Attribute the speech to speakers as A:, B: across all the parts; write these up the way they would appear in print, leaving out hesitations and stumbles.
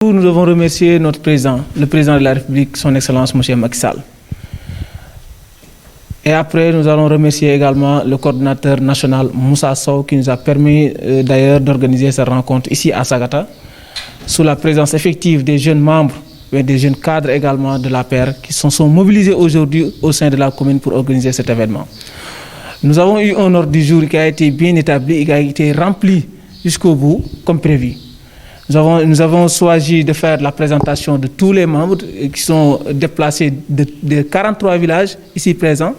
A: Nous devons remercier notre président, le président de la République, son Excellence M. Macky Sall. Et après, nous allons remercier également le coordinateur national Moussa Sow qui nous a permis d'ailleurs d'organiser cette rencontre ici à Sagata, sous la présence effective des jeunes membres et des jeunes cadres également de l'APR qui sont mobilisés aujourd'hui au sein de la commune pour organiser cet événement. Nous avons eu un ordre du jour qui a été bien établi et qui a été rempli jusqu'au bout, comme prévu. Nous avons choisi de faire la présentation de tous les membres qui sont déplacés de 43 villages ici présents.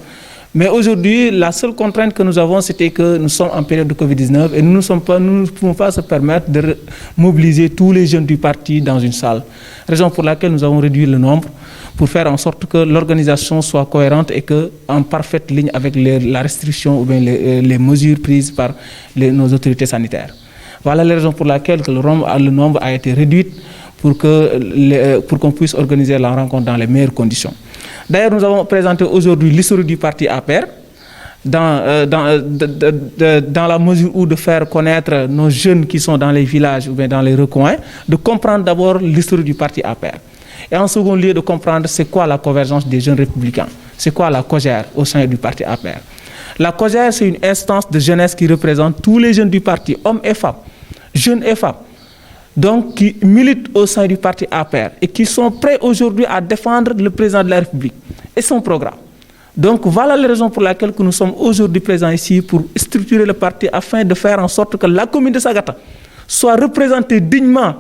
A: Mais aujourd'hui, la seule contrainte que nous avons, c'était que nous sommes en période de Covid-19 et nous ne pouvons pas se permettre de mobiliser tous les jeunes du parti dans une salle. Raison pour laquelle nous avons réduit le nombre pour faire en sorte que l'organisation soit cohérente et en parfaite ligne avec la restriction ou bien les mesures prises par nos autorités sanitaires. Voilà la raison pour laquelle le nombre a été réduit pour qu'on puisse organiser la rencontre dans les meilleures conditions. D'ailleurs, nous avons présenté aujourd'hui l'historique du parti APR dans la mesure où de faire connaître nos jeunes qui sont dans les villages ou bien dans les recoins, de comprendre d'abord l'historique du parti APR. Et en second lieu, de comprendre c'est quoi la convergence des jeunes républicains, c'est quoi la COJER au sein du parti APR. La COJER, c'est une instance de jeunesse qui représente tous les jeunes du parti, hommes et femmes, jeunes et femmes, donc qui militent au sein du parti APR et qui sont prêts aujourd'hui à défendre le président de la République et son programme. Donc voilà les raisons pour lesquelles nous sommes aujourd'hui présents ici pour structurer le parti afin de faire en sorte que la commune de Sagata soit représentée dignement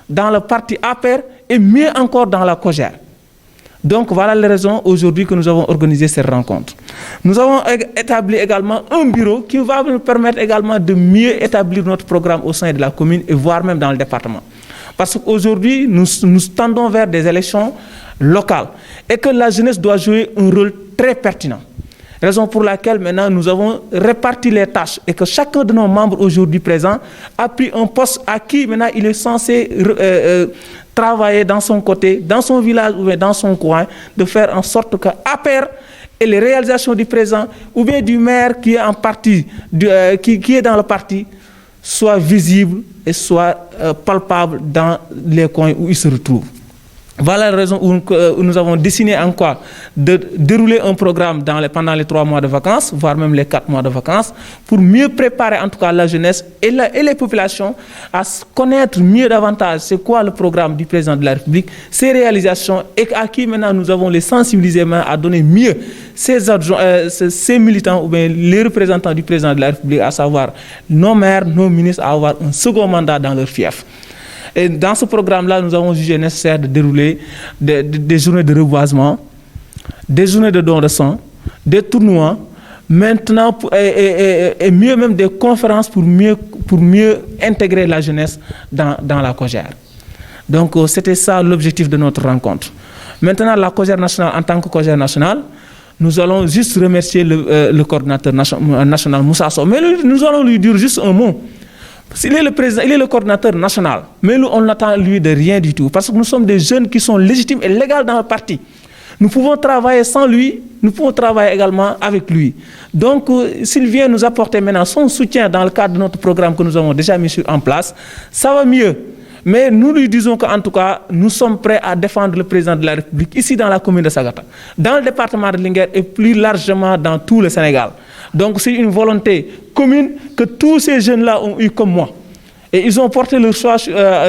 A: dans le parti APR et mieux encore dans la COJER. Donc voilà les raisons aujourd'hui que nous avons organisé cette rencontre. Nous avons établi également un bureau qui va nous permettre également de mieux établir notre programme au sein de la commune et voire même dans le département. Parce qu'aujourd'hui, nous tendons vers des élections locales et que la jeunesse doit jouer un rôle très pertinent. Raison pour laquelle maintenant nous avons réparti les tâches et que chacun de nos membres aujourd'hui présents a pris un poste à qui maintenant il est censé travailler dans son côté, dans son village ou bien dans son coin, de faire en sorte que APR et les réalisations du président ou bien du maire qui est en partie, qui est dans le parti, soient visibles et soient palpables dans les coins où ils se retrouvent. Voilà la raison où nous avons décidé en quoi de dérouler un programme pendant les 3 mois de vacances, voire même les 4 mois de vacances, pour mieux préparer en tout cas la jeunesse et les populations à connaître mieux davantage c'est quoi le programme du président de la République, ses réalisations et à qui maintenant nous avons les sensibiliser à donner mieux ces militants ou bien les représentants du président de la République, à savoir nos maires, nos ministres, à avoir un second mandat dans leur fief. Et dans ce programme-là, nous avons jugé nécessaire de dérouler des journées de reboisement, des journées de don de sang, des tournois, maintenant, et mieux même des conférences pour mieux intégrer la jeunesse dans la COJER. Donc, c'était ça l'objectif de notre rencontre. Maintenant, la COJER nationale, en tant que COJER nationale, nous allons juste remercier le coordinateur national Moussa Sow, mais nous allons lui dire juste un mot. Il est le président, il est le coordinateur national, mais nous, on n'attend lui de rien du tout, parce que nous sommes des jeunes qui sont légitimes et légaux dans le parti. Nous pouvons travailler sans lui, nous pouvons travailler également avec lui. Donc, s'il vient nous apporter maintenant son soutien dans le cadre de notre programme que nous avons déjà mis en place, ça va mieux. Mais nous lui disons qu'en tout cas, nous sommes prêts à défendre le président de la République ici dans la commune de Sagata, dans le département de Linguère et plus largement dans tout le Sénégal. Donc c'est une volonté commune que tous ces jeunes-là ont eu comme moi. Et ils ont porté le choix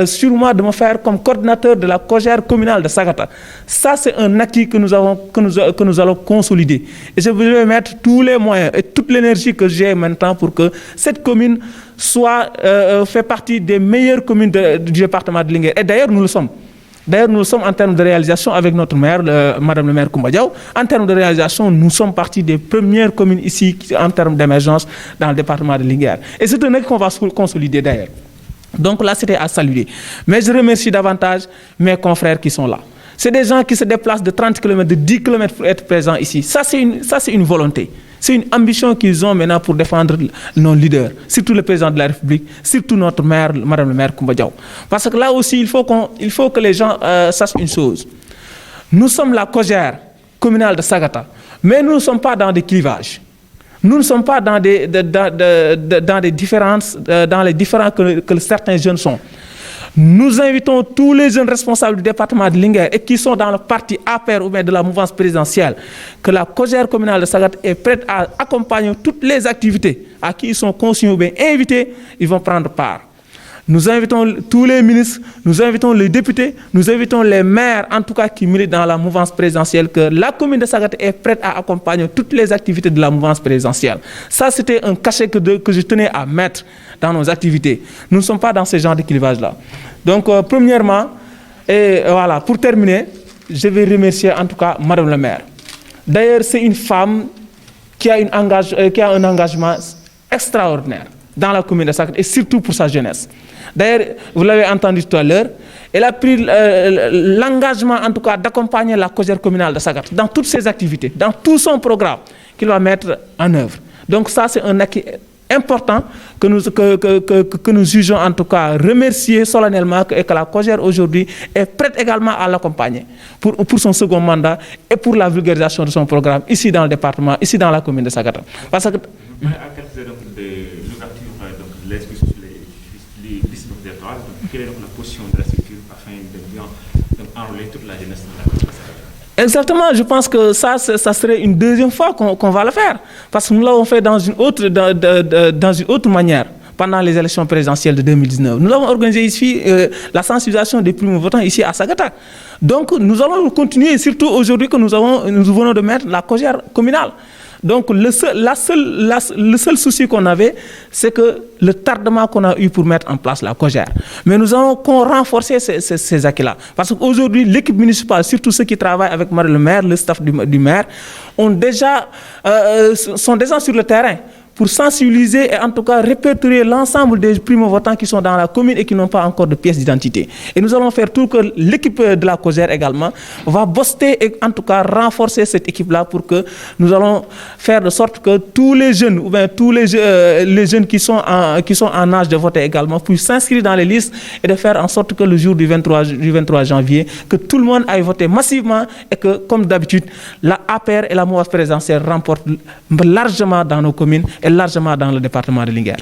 A: sur moi de me faire comme coordinateur de la COJER communale de Sagata. Ça, c'est un acquis que nous allons consolider. Et je vais mettre tous les moyens et toute l'énergie que j'ai maintenant pour que cette commune fait partie des meilleures communes du département de Linguère. Et d'ailleurs, nous le sommes. D'ailleurs, nous sommes en termes de réalisation avec notre maire, Madame le maire Koumba Diaw. En termes de réalisation, nous sommes partie des premières communes ici en termes d'émergence dans le département de Linguère. Et c'est un acquis qu'on va consolider d'ailleurs. Donc là, c'était à saluer. Mais je remercie davantage mes confrères qui sont là. C'est des gens qui se déplacent de 30 km, de 10 km pour être présents ici. Ça, c'est une volonté. C'est une ambition qu'ils ont maintenant pour défendre nos leaders, surtout le président de la République, surtout notre maire, Madame le maire Koumba Diaw. Parce que là aussi, il faut que les gens sachent une chose. Nous sommes la COJER communale de Sagata, mais nous ne sommes pas dans des clivages. Nous ne sommes pas dans les différences que certains jeunes sont. Nous invitons tous les jeunes responsables du département de Linguère et qui sont dans le parti APR ou bien de la mouvance présidentielle, que la COJER communale de Sagata est prête à accompagner toutes les activités à qui ils sont consignés ou bien invités, ils vont prendre part. Nous invitons tous les ministres, nous invitons les députés, nous invitons les maires, en tout cas qui militent dans la mouvance présidentielle, que la commune de Sagata est prête à accompagner toutes les activités de la mouvance présidentielle. Ça, c'était un cachet que je tenais à mettre dans nos activités. Nous ne sommes pas dans ce genre de clivage-là. Donc, premièrement, et voilà, pour terminer, je vais remercier en tout cas Madame le maire. D'ailleurs, c'est une femme qui a un engagement extraordinaire dans la commune de Sagata et surtout pour sa jeunesse. D'ailleurs, vous l'avez entendu tout à l'heure, elle a pris l'engagement en tout cas d'accompagner la COJER communale de Sagata dans toutes ses activités, dans tout son programme qu'il va mettre en œuvre. Donc ça, c'est un acquis important que nous jugeons en tout cas remercier solennellement et que la COJER aujourd'hui est prête également à l'accompagner pour son second mandat et pour la vulgarisation de son programme ici dans le département, ici dans la commune de Sagata. Parce que quelle est la position de la structure afin de bien enrôler toute la jeunesse de la commune de Sagata? Exactement, je pense que ça serait une deuxième fois qu'on va le faire. Parce que nous l'avons fait dans une autre manière pendant les élections présidentielles de 2019. Nous avons organisé ici la sensibilisation des primo-votants ici à Sagata. Donc nous allons continuer, surtout aujourd'hui que nous venons de mettre la COJER communale. Donc le seul souci qu'on avait, c'est que le tardement qu'on a eu pour mettre en place la COJER. Mais nous allons renforcer ces acquis-là. Parce qu'aujourd'hui, l'équipe municipale, surtout ceux qui travaillent avec le maire, le staff du maire, sont déjà sur le terrain pour sensibiliser et en tout cas répertorier l'ensemble des primo-votants qui sont dans la commune et qui n'ont pas encore de pièce d'identité. Et nous allons faire tout que l'équipe de la COJER également va booster et en tout cas renforcer cette équipe-là pour que nous allons faire de sorte que tous les jeunes ou bien tous les jeunes qui sont en âge de voter également puissent s'inscrire dans les listes et de faire en sorte que le jour du 23 janvier, que tout le monde aille voter massivement et que, comme d'habitude, la APR et la mouvance présidentielle remportent largement dans nos communes et largement dans le département de Linguère.